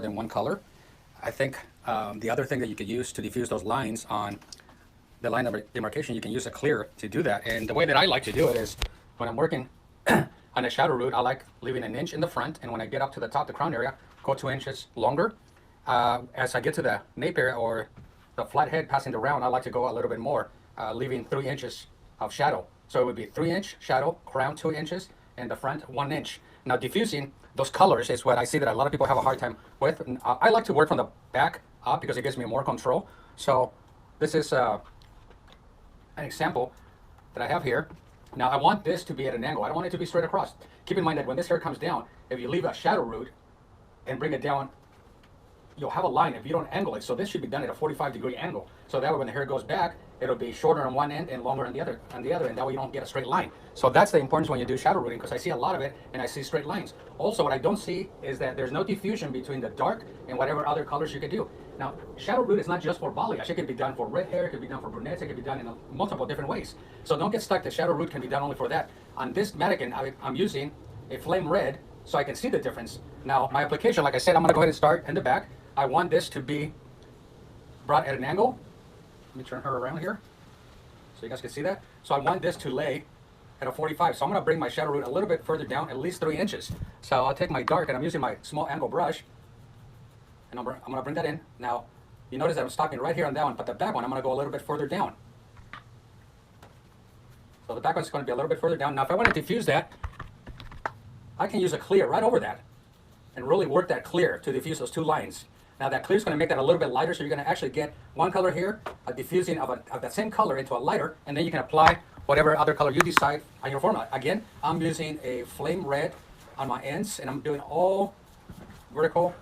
than one color. I think the other thing that you could use to diffuse those lines on the line of demarcation, you can use a clear to do that. And the way that I like to do it is when I'm working on a shadow root, I like leaving an inch in the front, and when I get up to the top, the crown area, go 2 inches longer. As I get to the nape area or the flat head passing the round, I like to go a little bit more, leaving 3 inches of shadow. So it would be 3-inch shadow, crown 2 inches, and the front 1 inch. Now diffusing those colors is what I see that a lot of people have a hard time with. I like to work from the back up because it gives me more control. So this is an example that I have here. Now I want this to be at an angle. I don't want it to be straight across. Keep in mind that when this hair comes down, if you leave a shadow root and bring it down, you'll have a line if you don't angle it. So this should be done at a 45-degree angle. So that way when the hair goes back, it'll be shorter on one end and longer on the other, and that way you don't get a straight line. So that's the importance when you do shadow rooting, because I see a lot of it and I see straight lines. Also, what I don't see is that there's no diffusion between the dark and whatever other colors you could do. Now, shadow root is not just for balayage. It can be done for red hair, it can be done for brunettes, it can be done in multiple different ways. So don't get stuck that shadow root can be done only for that. On this mannequin, I'm using a flame red so I can see the difference. Now, my application, like I said, I'm gonna go ahead and start in the back. I want this to be brought at an angle. Let me turn her around here so you guys can see that. So I want this to lay at a 45. So I'm going to bring my shadow root a little bit further down, at least 3 inches. So I'll take my dark, and I'm using my small angle brush, and I'm going to bring that in. Now, you notice that I'm stopping right here on that one, but the back one, I'm going to go a little bit further down. So the back one's going to be a little bit further down. Now, if I want to diffuse that, I can use a clear right over that and really work that clear to diffuse those two lines. Now that clear is going to make that a little bit lighter, so you're going to actually get one color here, a diffusing of that same color into a lighter, and then you can apply whatever other color you decide on your formula. Again, I'm using a flame red on my ends, and I'm doing all vertical,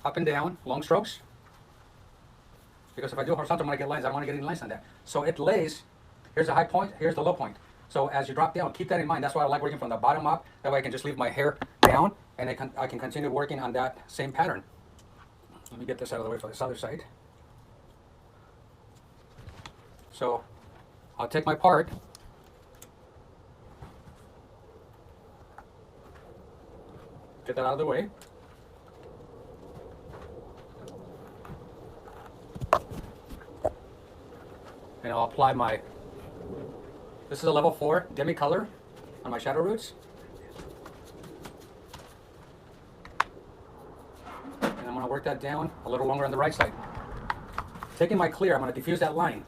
up and down, long strokes. Because if I do horizontal, I'm going to get lines. I don't want to get any lines on that. So it lays, here's the high point, here's the low point. So as you drop down, keep that in mind. That's why I like working from the bottom up. That way I can just leave my hair down, and I can continue working on that same pattern. Let me get this out of the way for this other side. So I'll take my part, get that out of the way. And I'll apply my, this is a level 4 demi color on my shadow roots. And I'm going to work that down a little longer on the right side. Taking my clear, I'm going to diffuse that line.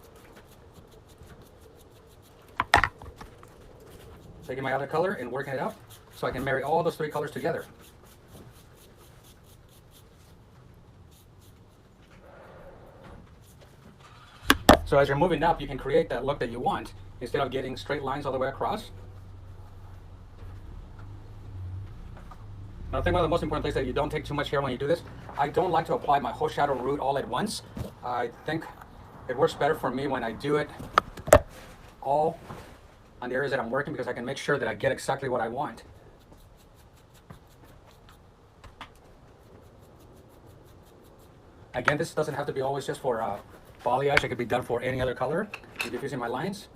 Taking my other color and working it up so I can marry all those 3 colors together. So as you're moving up, you can create that look that you want instead of getting straight lines all the way across. Now, I think one of the most important things that you don't take too much hair when you do this. I don't like to apply my whole shadow root all at once. I think it works better for me when I do it all on the areas that I'm working, because I can make sure that I get exactly what I want. Again, this doesn't have to be always just for balayage. It could be done for any other color. I'm diffusing my lines.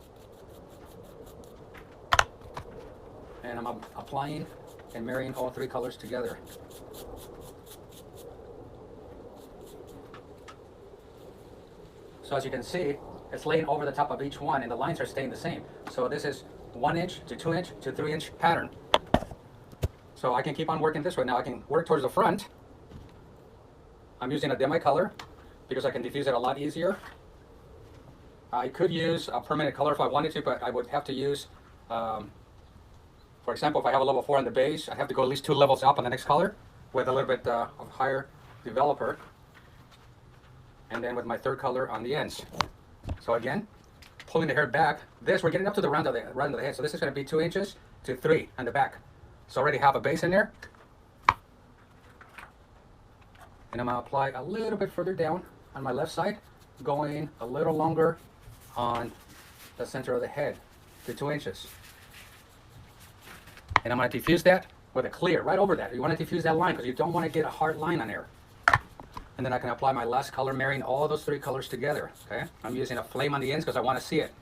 And I'm applying and marrying all 3 colors together. So as you can see, it's laying over the top of each one, and the lines are staying the same. So this is 1 inch to 2 inch to 3 inch pattern. So I can keep on working this way. Now I can work towards the front. I'm using a demi color because I can diffuse it a lot easier. I could use a permanent color if I wanted to, but I would have to use, for example, if I have a level 4 on the base, I have to go at least 2 levels up on the next color with a little bit of higher developer, and then with my 3rd color on the ends. So again, pulling the hair back. This, we're getting up to the round of the head, so this is going to be 2 inches to 3 on the back. So already have a base in there. And I'm going to apply a little bit further down on my left side, going a little longer on the center of the head to 2 inches. And I'm going to diffuse that with a clear right over that. You want to diffuse that line because you don't want to get a hard line on there. And then I can apply my last color, marrying all those 3 colors together. Okay, I'm using a flame on the ends because I want to see it.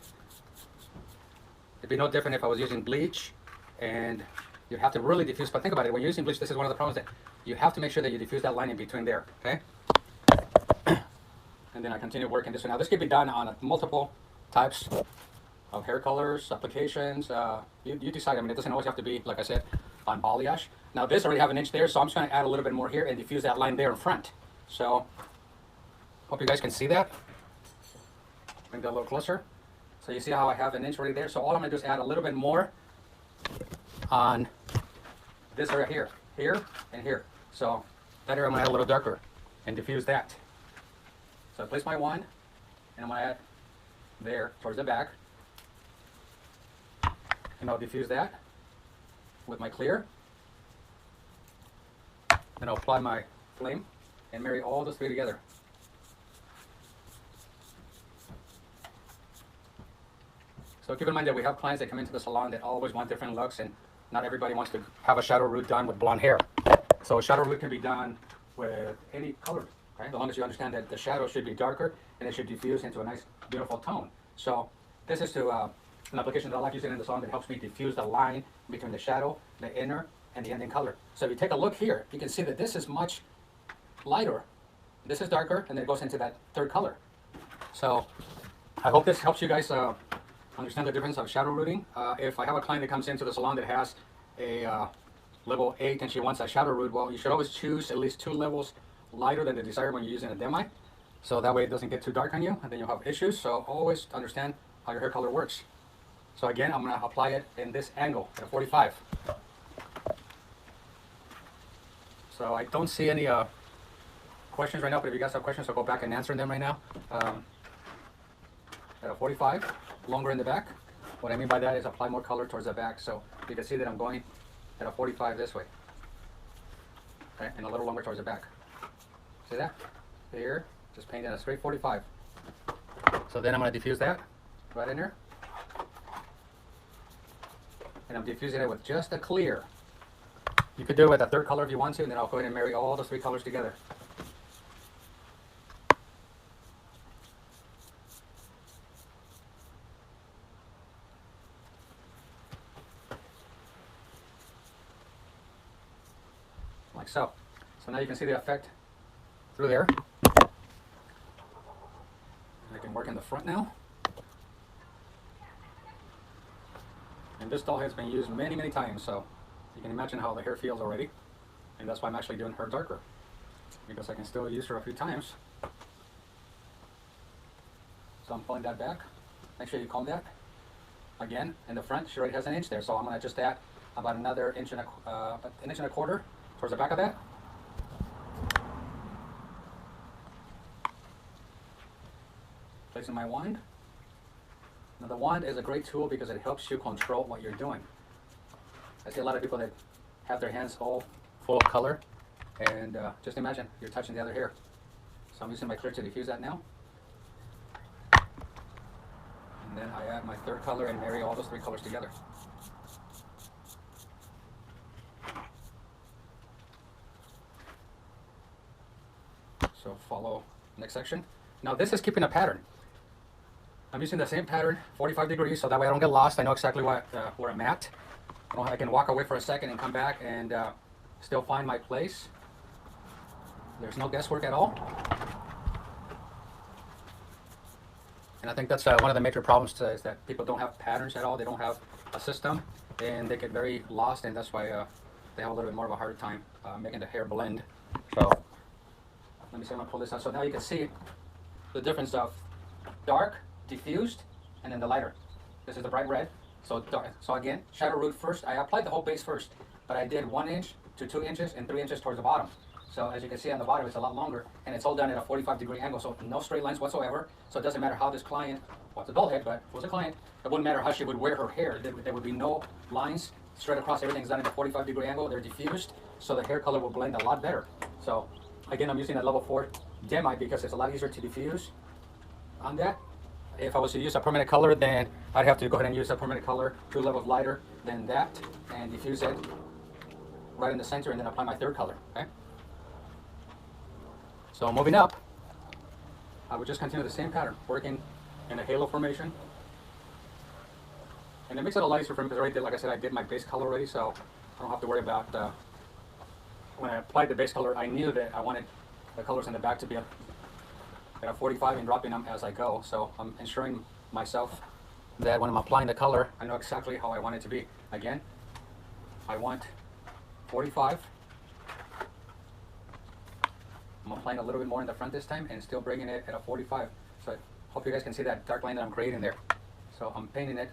It'd be no different if I was using bleach and you'd have to really diffuse. But think about it, when you're using bleach, this is one of the problems that you have to make sure that you diffuse that line in between there, okay? And then I continue working this one. Now this can be done on multiple types of hair colors, applications. You decide. I mean, it doesn't always have to be, like I said, on balayage. Now this already have an inch there, so I'm just going to add a little bit more here and diffuse that line there in front. So hope you guys can see that. Bring that a little closer. So you see how I have an inch right there. So all I'm going to do is add a little bit more on this area here, and here. So that area I'm going to add a little darker and diffuse that. So I place my wand, and I'm going to add there towards the back. And I'll diffuse that with my clear. Then I'll apply my flame and marry all those three together. So keep in mind that we have clients that come into the salon that always want different looks, and not everybody wants to have a shadow root done with blonde hair. So a shadow root can be done with any color. Okay? As long as you understand that the shadow should be darker and it should diffuse into a nice, beautiful tone. So this is an application that I like using in the salon that helps me diffuse the line between the shadow, the inner, and the ending color. So if you take a look here, you can see that this is much lighter. This is darker, and then it goes into that third color. So I hope this helps you guys understand the difference of shadow rooting. If I have a client that comes into the salon that has a level 8 and she wants a shadow root, well, you should always choose at least 2 levels lighter than the desired when you're using a demi. So that way it doesn't get too dark on you, and then you'll have issues. So always understand how your hair color works. So again, I'm going to apply it in this angle at 45. So I don't see any questions right now, but if you guys have questions, I'll go back and answer them right now. At a 45, longer in the back. What I mean by that is apply more color towards the back. So you can see that I'm going at a 45 this way. Okay, and a little longer towards the back. See that? Here, just paint in a straight 45. So then I'm going to diffuse that right in there. And I'm diffusing it with just a clear. You could do it with a third color if you want to, and then I'll go ahead and marry all those 3 colors together. Like so. So now you can see the effect through there. I can work in the front now. And this doll has been used many, many times, so you can imagine how the hair feels already. And that's why I'm actually doing her darker, because I can still use her a few times. So I'm pulling that back. Make sure you comb that. Again, in the front, she already has an inch there, so I'm going to just add about another inch and a quarter towards the back of that. Placing my wand. Now the wand is a great tool because it helps you control what you're doing. I see a lot of people that have their hands all full of color, and just imagine you're touching the other hair. So I'm using my clear to diffuse that now. And then I add my third color and marry all those 3 colors together. So follow next section. Now this is keeping a pattern. I'm using the same pattern, 45 degrees, so that way I don't get lost. I know exactly where I'm at. I can walk away for a second and come back and still find my place. There's no guesswork at all. And I think that's one of the major problems is that people don't have patterns at all. They don't have a system, and they get very lost, and that's why they have a little bit more of a harder time making the hair blend. So let me see, I'm going to pull this out. So now you can see the difference of dark, diffused, and then the lighter. This is the bright red. So dark. So again, shadow root first. I applied the whole base first, but I did 1 inch to 2 inches and 3 inches towards the bottom. So as you can see on the bottom, it's a lot longer, and it's all done at a 45-degree angle, so no straight lines whatsoever. So it doesn't matter how this client, well, it's a doll head, but if it was a client, it wouldn't matter how she would wear her hair. There would be no lines straight across. Everything's done at a 45-degree angle. They're diffused, so the hair color will blend a lot better. So again, I'm using a level 4 demi because it's a lot easier to diffuse on that. If I was to use a permanent color, then I'd have to go ahead and use a permanent color 2 levels lighter than that and diffuse it right in the center, and then apply my third color. Okay. So moving up, I would just continue the same pattern, working in a halo formation. And it makes it a lot easier for me because already did, like I said, I did my base color already, so I don't have to worry about, when I applied the base color, I knew that I wanted the colors in the back to be at a 45 and dropping them as I go. So I'm ensuring myself that when I'm applying the color, I know exactly how I want it to be. Again, I want 45. I'm applying a little bit more in the front this time and still bringing it at a 45. So I hope you guys can see that dark line that I'm creating there. So I'm painting it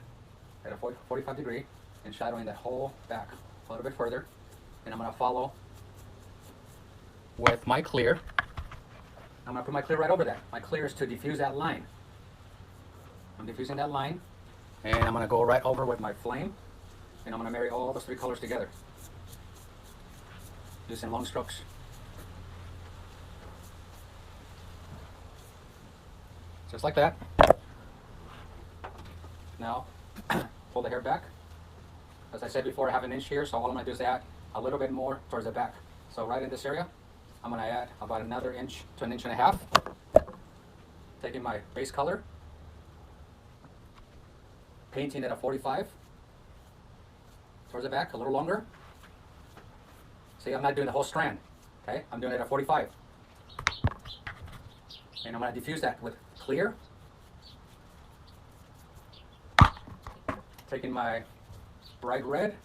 at a 45 degree and shadowing that whole back a little bit further. And I'm going to follow with my clear. I'm going to put my clear right over that. My clear is to diffuse that line. I'm diffusing that line, and I'm going to go right over with my flame, and I'm going to marry all those three colors together using long strokes. Just like that. Now, pull the hair back. As I said before, I have an inch here, so all I'm going to do is add a little bit more towards the back. So right in this area, I'm going to add about another inch to an inch and a half. Taking my base color, painting at a 45 towards the back, a little longer. See, I'm not doing the whole strand, okay? I'm doing it at 45. And I'm going to diffuse that with clear. Taking my bright red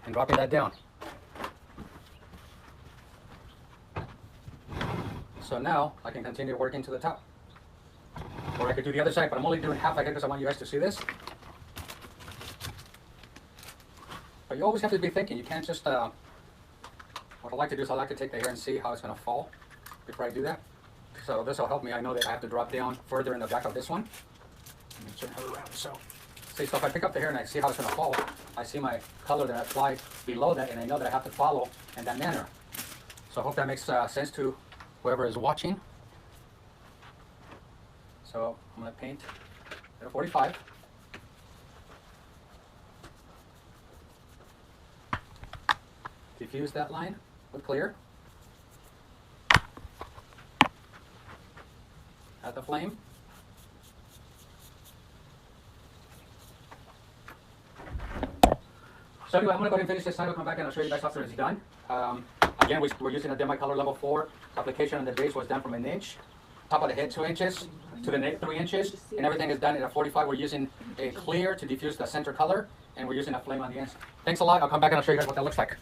and dropping that down. So now I can continue working to the top. Or I could do the other side, but I'm only doing half again because I want you guys to see this. But you always have to be thinking. You can't just, what I like to do is I like to take the hair and see how it's going to fall before I do that. So this will help me. I know that I have to drop down further in the back of this one. Let me turn her around. So if I pick up the hair and I see how it's going to fall, I see my color that I applied below that, and I know that I have to follow in that manner. So I hope that makes sense to whoever is watching. So I'm going to paint at a 45. Diffuse that line with clear. Add the flame. So anyway, I'm going to go ahead and finish this side. I'll come back and I'll show you guys after it's done. Again, we're using a demi color level 4. Application on the base was done from an inch. Top of the head 2 inches to the neck 3 inches, and everything is done at a 45. We're using a clear to diffuse the center color, and we're using a flame on the ends. Thanks a lot. I'll come back and I'll show you guys what that looks like.